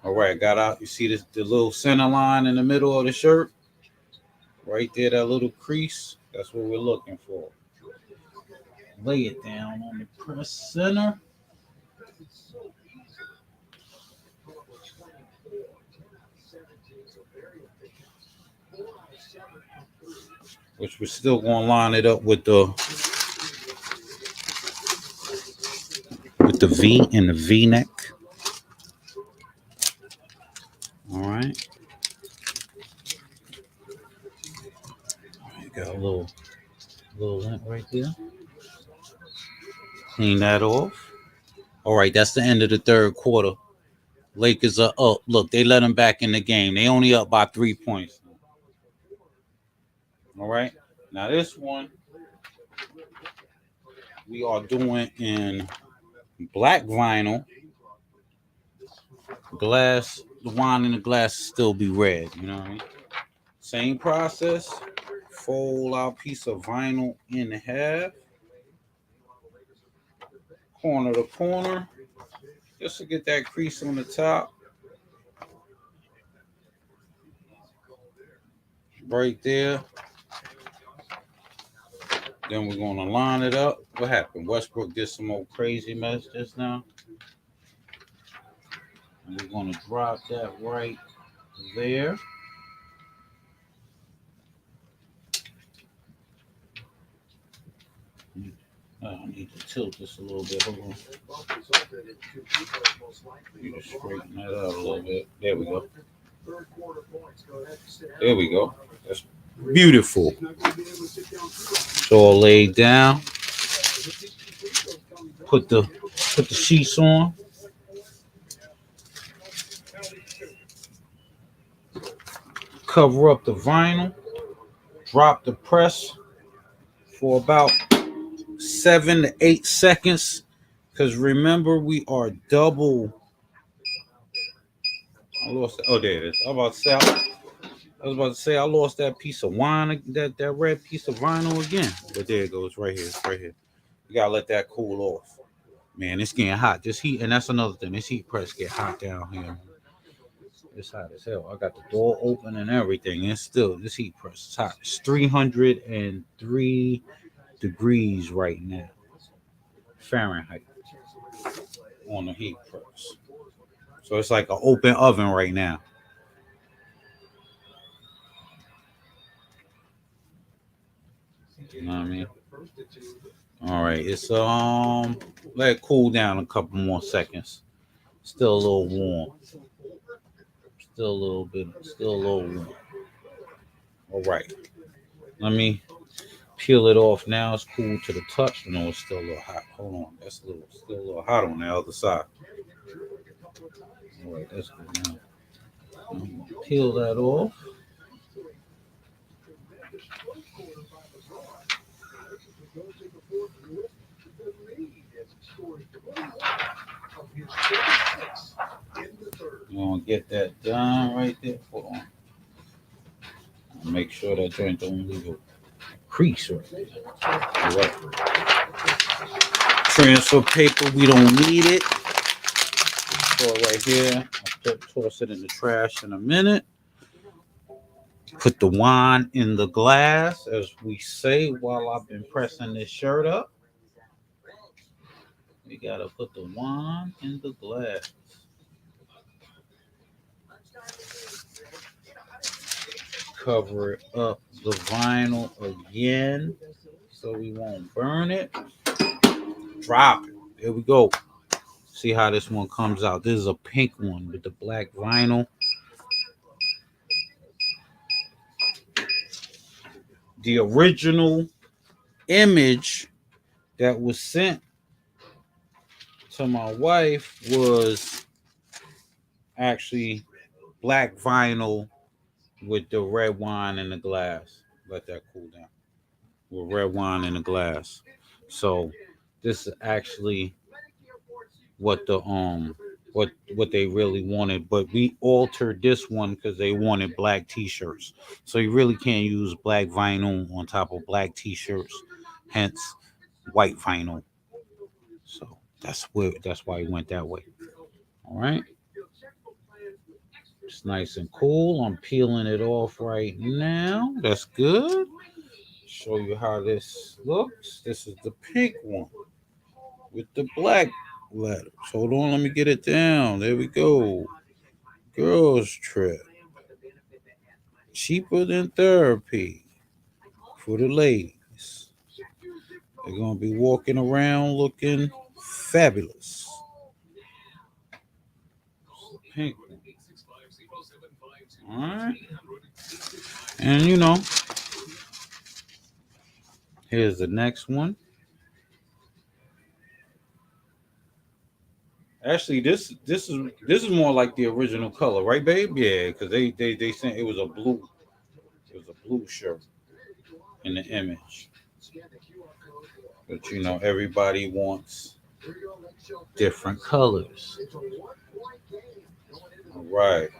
all right, got out. You see this, the little center line in the middle of the shirt? Right there, that little crease. That's what we're looking for. Lay it down on the press center. Which we're still going to line it up with the V and the V-neck. All right. Got a little lint right there. Clean that off. All right, that's the end of the third quarter. Lakers are up. Look, they let them back in the game. They only up by 3 points. All right. Now this one we are doing in black vinyl. Glass, the wine in the glass still be red. You know what I mean? Same process. Fold our piece of vinyl in half. Corner to corner. Just to get that crease on the top. Right there. Then we're going to line it up. What happened? Westbrook did some old crazy mess just now. And we're going to drop that right there. I need to tilt this a little bit. Hold on. You just straighten that out a little bit. There we go. There we go. That's beautiful. It's all laid down. Put the sheets on. Cover up the vinyl. Drop the press for about 7 to 8 seconds. Because remember, we are double. I lost that. Oh, there it is. I was about to say I lost that piece of wine, that red piece of vinyl again. But there it goes, right here. It's right here. You gotta let that cool off. Man, it's getting hot. This heat, and that's another thing. This heat press get hot down here. It's hot as hell. I got the door open and everything. And still, this heat press is hot. It's 303 degrees right now. Fahrenheit on the heat press. So it's like an open oven right now. You know what I mean? All right, it's let it cool down a couple more seconds. Still a little warm. Still a little warm. All right. Let me peel it off now. It's cool to the touch. No, it's still a little hot. Hold on. That's still a little hot on the other side. All right, that's good now. Peel that off. You want to get that done right there. Hold on. Make sure that joint don't leave a crease right there. All right. Transfer paper, we don't need it. Throw it right here. I'll toss it in the trash in a minute. Put the wine in the glass, as we say, while I've been pressing this shirt up. We gotta put the wine in the glass. Cover up the vinyl again so we won't burn it. Drop it. There we go. See how this one comes out. This is a pink one with the black vinyl. The original image that was sent to my wife was actually black vinyl with the red wine in the glass. Let that cool down. With red wine in the glass. So this is actually what the what they really wanted, but we altered this one because they wanted black t-shirts. So you really can't use black vinyl on top of black t-shirts, hence white vinyl. So that's why he went that way. All right. It's nice and cool. I'm peeling it off right now. That's good. Show you how this looks. This is the pink one with the black letters. Hold on, let me get it down. There we go. Girls trip. Cheaper than therapy for the ladies. They're gonna be walking around looking fabulous. Pink one. All right. And you know, here's the next one. Actually, this is more like the original color, right, babe? Yeah, because they sent it was a blue. It was a blue shirt in the image. But you know, everybody wants different colors. All right.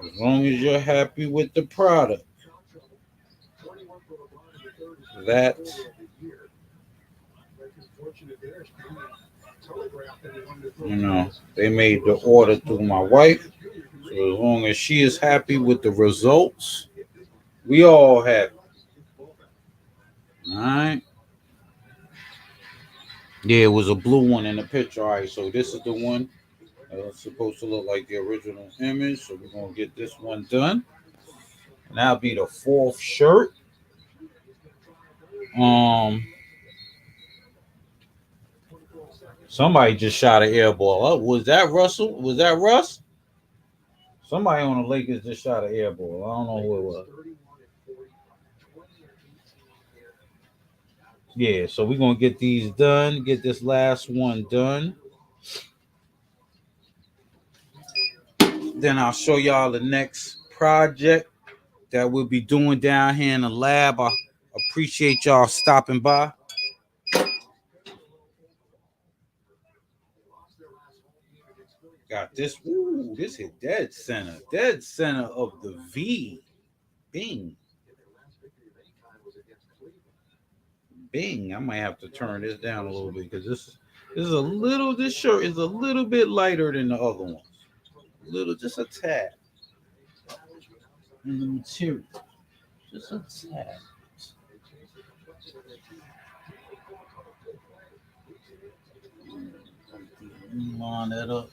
As long as you're happy with the product, that you know, they made the order through my wife. So as long as she is happy with the results, we all happy. All right. Yeah, it was a blue one in the picture. All right, so this is the one that's supposed to look like the original image. So we're gonna get this one done. And that'll be the fourth shirt. Somebody just shot an air ball up. Was that Russell? Was that Russ? Somebody on the Lakers just shot an air ball. I don't know who it was. Yeah, so we're gonna get these done. Get this last one done. Then I'll show y'all the next project that we'll be doing down here in the lab. I appreciate y'all stopping by. Got this. Ooh, this is dead center. Dead center of the V. Bing. Bing. I might have to turn this down a little bit because this shirt is a little bit lighter than the other ones. A little, just a tad. in the material. Just a tad. Line that up.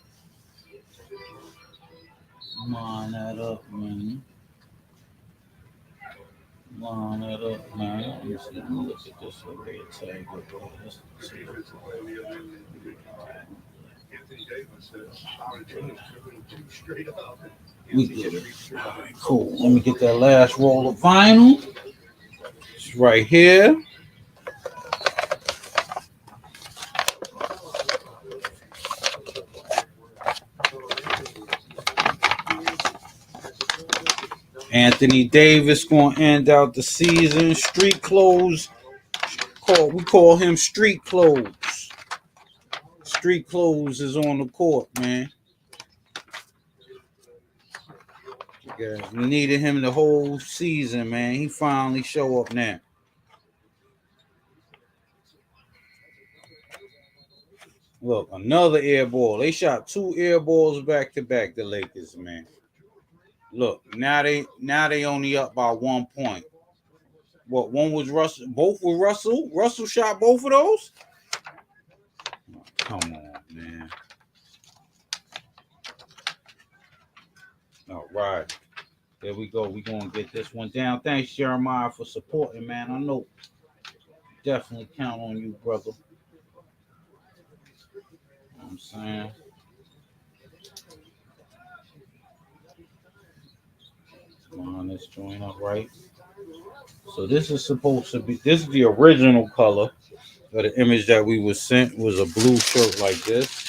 Line that up, man. Line that up, man. Let me see. Let me look at this array tag. Let's see. We get it. All right, cool. Let me get that last roll of vinyl. It's right here. Anthony Davis gonna end out the season. Street clothes. We call him Street Clothes. Street Clothes is on the court, man. Yeah, we needed him the whole season, man. He finally show up now. Look, another air ball. They shot 2 air balls back to back, the Lakers, man. Look, now they only up by 1 point. What, one was Russell? Both were Russell? Russell shot both of those? Oh, come on, man. All right. There we go. We're going to get this one down. Thanks, Jeremiah, for supporting, man. I know. Definitely count on you, brother. You know what I'm saying? Line this joint up right. So this is supposed to be, this is the original color of the image that we was sent, was a blue shirt like this.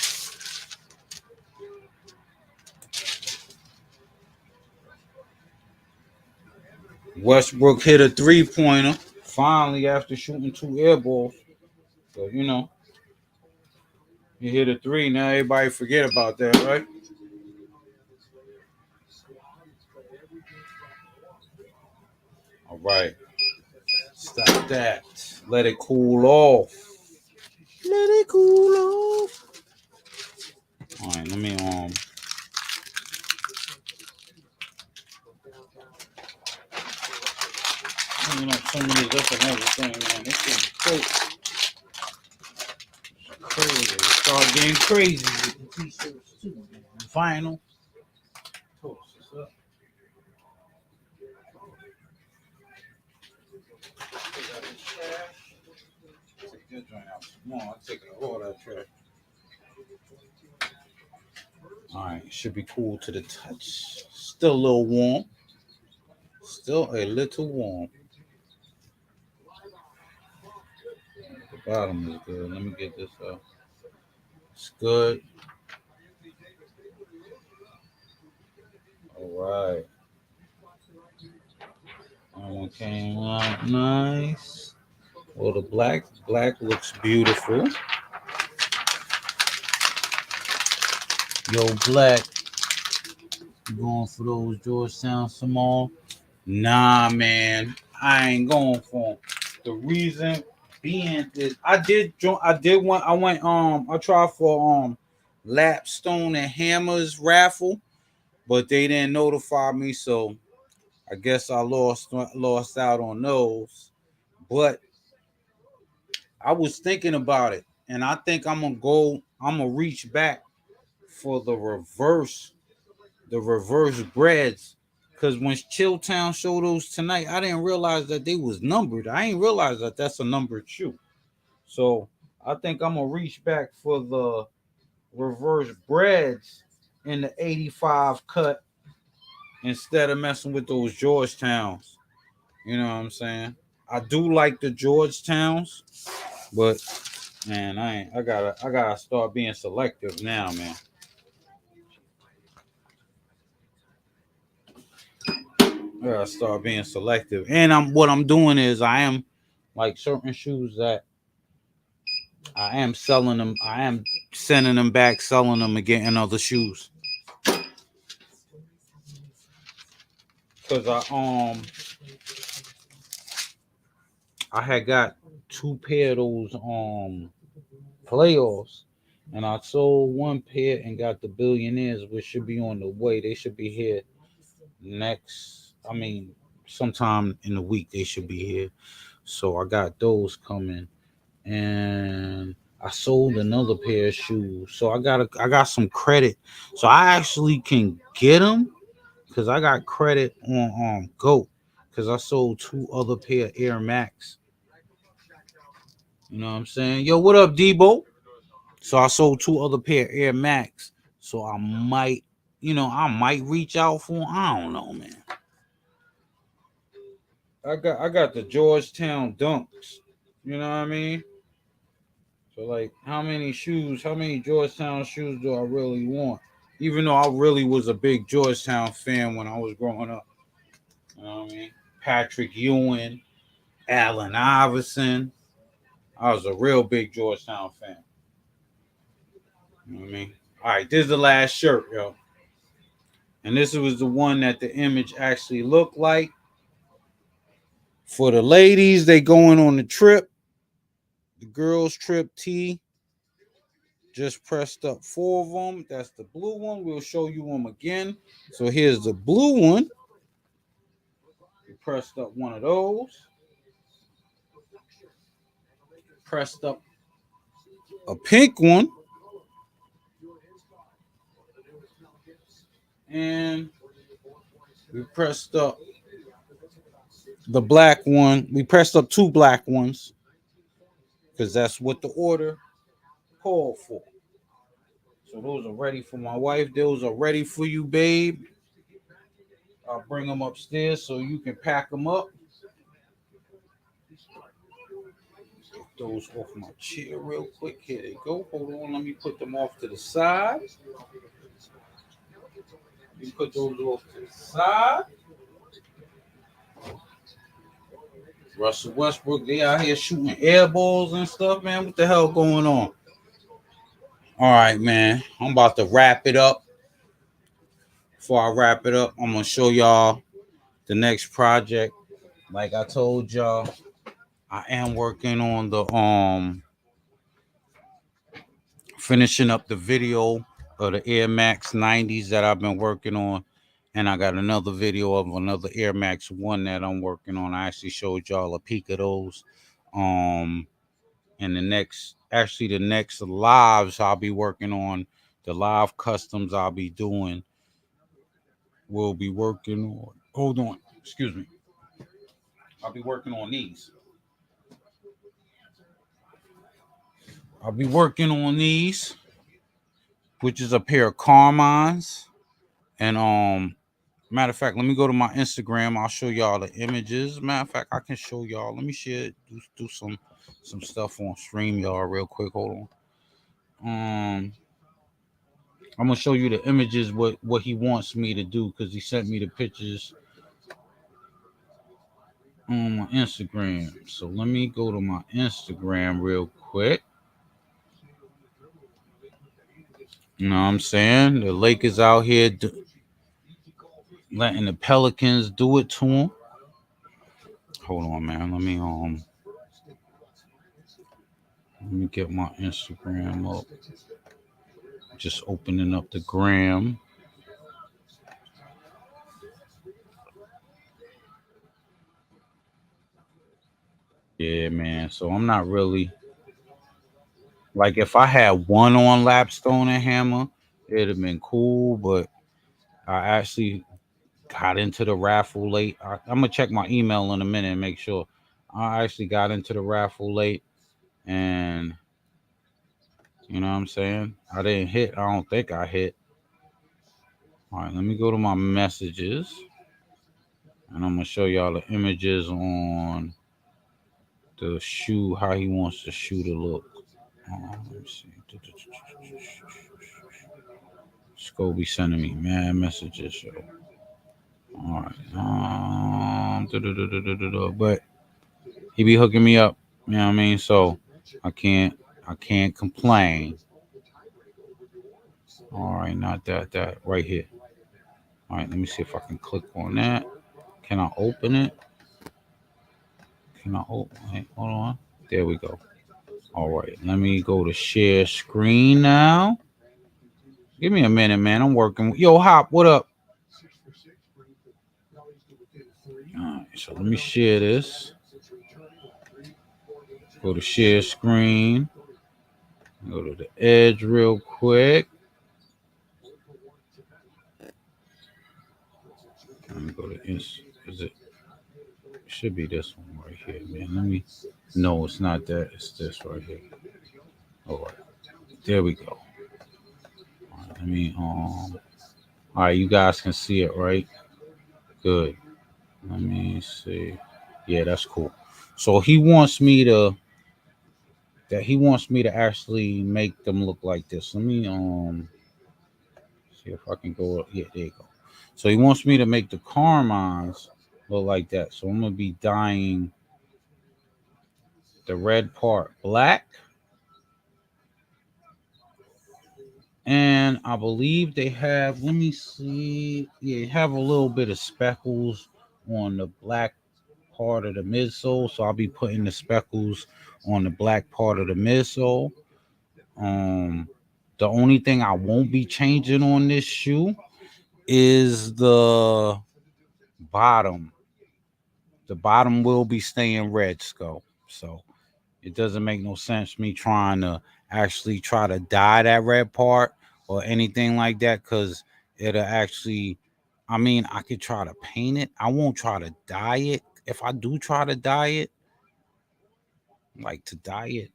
Westbrook hit a 3-pointer finally after shooting 2 air balls. So, you know, he hit a 3. Now everybody forget about that, right? All right. Stop that. Let it cool off. Let it cool off. All right, let me clean up some of this up and everything, man. This is crazy. Crazy. It started getting crazy with the t-shirts too, man. Vinyl. Toss this up. Take that joint out some more. I'll take all that trash. Alright, should be cool to the touch. Still a little warm. Still a little warm. The bottom is good. Let me get this up. It's good. Alright. That one came out nice. Well, the black looks beautiful. Yo, black. You going for those Georgetown Small? Nah, man. I ain't going for them. The reason being is I tried for Lapstone and Hammers raffle, but they didn't notify me, so I guess I lost out on those. But I was thinking about it, and I think I'm gonna reach back for the reverse breads. Cause when Chilltown showed those tonight, I didn't realize that they was numbered. I ain't realized that that's a numbered shoe. So I think I'm gonna reach back for the reverse breads in the 85 cut instead of messing with those Georgetowns. You know what I'm saying? I do like the Georgetowns, but man, I gotta start being selective now, man. I gotta start being selective. And what I'm doing is I am like certain shoes that I am selling them. I am sending them back, selling them, and getting other shoes. Cause I had got 2 pair of those playoffs, and I sold 1 pair and got the billionaires, which should be on the way. They should be here next I mean, sometime in the week they should be here. So I got those coming, and I sold another pair of shoes. So I got some credit, so I actually can get them because I got credit on Goat because I sold two other pair of Air Max. You know what I'm saying? Yo, what up, Debo? So I sold two other pair of Air Max. So I might, I might reach out for 'em. I don't know, man. I got the Georgetown Dunks. You know what I mean? So like, how many Georgetown shoes do I really want? Even though I really was a big Georgetown fan when I was growing up. You know what I mean? Patrick Ewing, Allen Iverson. I was a real big Georgetown fan. You know what I mean? All right, this is the last shirt, yo. And this was the one that the image actually looked like. For the ladies, they going on the trip. The girls trip tee. Just pressed up 4 of them. That's the blue one. We'll show you them again. So here's the blue one. We pressed up one of those. Pressed up a pink one. And we pressed up the black one. We pressed up 2 black ones because that's what the order called for. So those are ready for my wife. Those are ready for you, babe. I'll bring them upstairs so you can pack them up. Get those off my chair real quick. Here they go. Hold on. Let me put them off to the side. Let me put those off to the side. Russell Westbrook, they out here shooting air balls and stuff, man. What the hell going on? All right, man. I'm about to wrap it up. Before I wrap it up, I'm going to show y'all the next project. Like I told y'all, I am working on the finishing up the video of the Air Max 90s that I've been working on. And I got another video of another Air Max 1 that I'm working on. I actually showed y'all a peek of those. And the next lives I'll be working on, the live customs I'll be doing, will be working on. Hold on, excuse me. I'll be working on these. Which is a pair of Carmines. And matter of fact, let me go to my Instagram. I'll show y'all the images. Matter of fact, I can show y'all. Let me share, do some stuff on StreamYard real quick. Hold on. I'm gonna show you the images what he wants me to do because he sent me the pictures on my Instagram. So let me go to my Instagram real quick. You know what I'm saying? The Lakers out here letting the Pelicans do it to them. Hold on, man. Let me get my Instagram up. Just opening up the gram. Yeah, man. So I'm not really like if I had one on Lapstone and Hammer, it'd have been cool, but I actually got into the raffle late. I'm gonna check my email in a minute and make sure. I actually got into the raffle late, and you know what I'm saying? I didn't hit. I don't think I hit. All right, let me go to my messages, and I'm gonna show y'all the images on the shoe, how he wants the shoe to look. Let me see. Scobie sending me mad messages, yo. All right. But he be hooking me up. You know what I mean? So I can't complain. All right, not that right here. All right, let me see if I can click on that. Can I open it? Wait, hold on. There we go. All right, let me go to share screen now. Give me a minute, man. I'm working. Yo, Hop, what up? So let me share this. Go to share screen. Go to the edge real quick. Let me go to is it should be this one right here, man. Let me no, it's not that, it's this right here. All right. There we go. All right, let me all right, you guys can see it, right? Good. Let me see. Yeah, that's cool. So he wants me to actually make them look like this. Let me see if I can go up. Yeah, there you go. So he wants me to make the Carmines look like that. So I'm gonna be dyeing the red part black. And I believe they have, let me see. Yeah, have a little bit of speckles on the black part of the midsole. So I'll be putting the speckles on the black part of the midsole. The only thing I won't be changing on this shoe is the bottom. The bottom will be staying red, Skull. So it doesn't make no sense me trying to actually try to dye that red part or anything like that, because it'll actually, I mean, I could try to paint it. I won't try to dye it. If I do try to dye it, like to dye it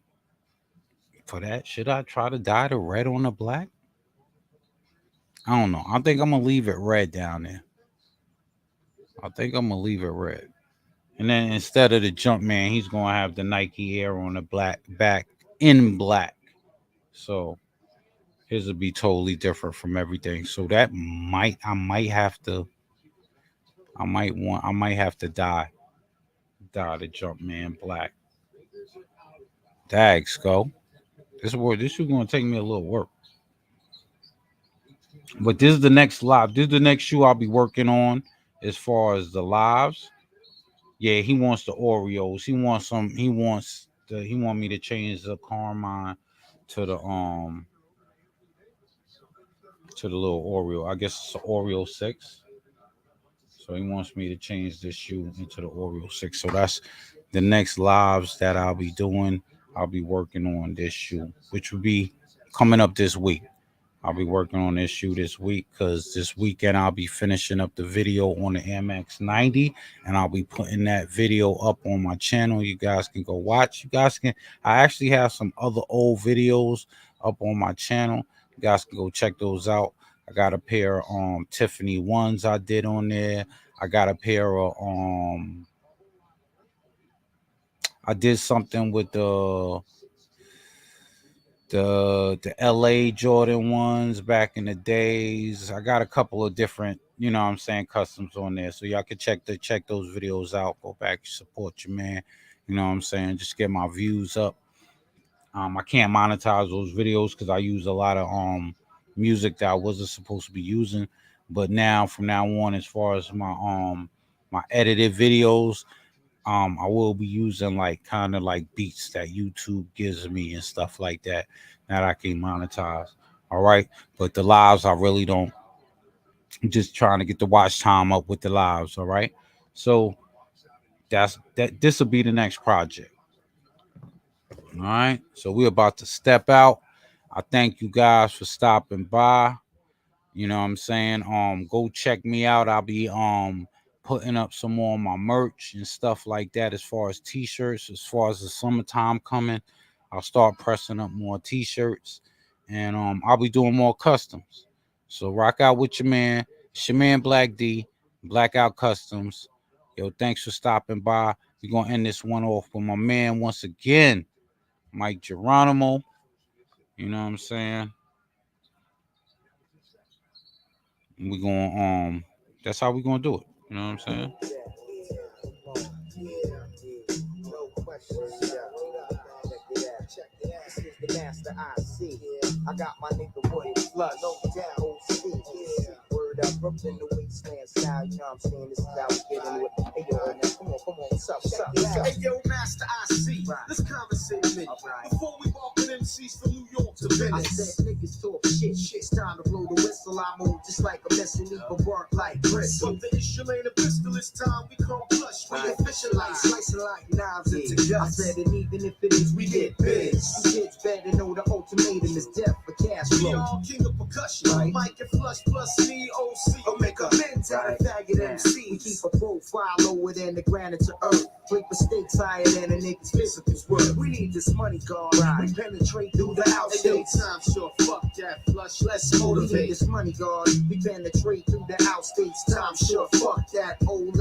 for that, should I try to dye the red on the black? I don't know. I think I'm gonna leave it red down there. I think I'm gonna leave it red. And then instead of the Jumpman, he's gonna have the Nike Air on the black back in black. So his will be totally different from everything. So that I might have to dye the Jumpman black. Dags go. This is gonna take me a little work. But this is the next live. This is the next shoe I'll be working on as far as the lives. Yeah, he wants the Oreos. He wants me to change the Carmine to the little Oreo. I guess it's an Oreo 6. So he wants me to change this shoe into the Oreo 6. So that's the next lives that I'll be doing. I'll be working on this shoe, which will be coming up this week. I'll be working on this shoe this week because this weekend I'll be finishing up the video on the MX90, and I'll be putting that video up on my channel. You guys can go watch. I actually have some other old videos up on my channel. You guys can go check those out. I got a pair of Tiffany ones I did on there. I got a pair of I did something with the LA Jordan ones back in the days. I got a couple of different, customs on there. So y'all can check those videos out. Go back, support your man. You know what I'm saying? Just get my views up. I can't monetize those videos because I use a lot of music that I wasn't supposed to be using. But now, from now on, as far as my edited videos, I will be using kind of like beats that YouTube gives me and stuff like that I can monetize. All right. But the lives, I really don't. I'm just trying to get the watch time up with the lives. All right. So this will be the next project. All right. So we're about to step out. I thank you guys for stopping by. You know what I'm saying? Go check me out. I'll be putting up some more of my merch and stuff like that. As far as t-shirts, as far as the summertime coming, I'll start pressing up more t-shirts, and I'll be doing more customs. So rock out with your man. It's your man Black D, Blackout Customs. Yo, thanks for stopping by. We're gonna end this one off with my man once again, Mike Geronimo. You know what I'm saying? We're gonna that's how we're gonna do it. You know what I'm saying? The master I got my nigga Woody Plus, no doubt, OC. Word up, Brooklyn, the wasteland style, you know what I'm saying? This is how we get into it. Hey, yo, come on, what's up? Hey, yo, Master IC, let's conversate a minute. Before we walk in MCs from New York to I said niggas talk shit. It's time to blow the whistle. I move just like a missile, leave a work like bristle. But the issue ain't a pistol, it's time we come flush. We official Like slicing like knives into guts. I said it even if it is, we get biz. You kids better know the ultimatum is death for cash We flow. all king of percussion. Right. Mike and Flush plus me, OC. I'll make amends out of faggot MC. We keep a profile lower than the granite to earth. Break mistakes higher than a nigga's physical's worth. We need this money, God. We penetrate through the outstates. Time sure, fuck that Flush. Let's We need motivate. this money, God. We penetrate through the outstates. Time sure, fuck that old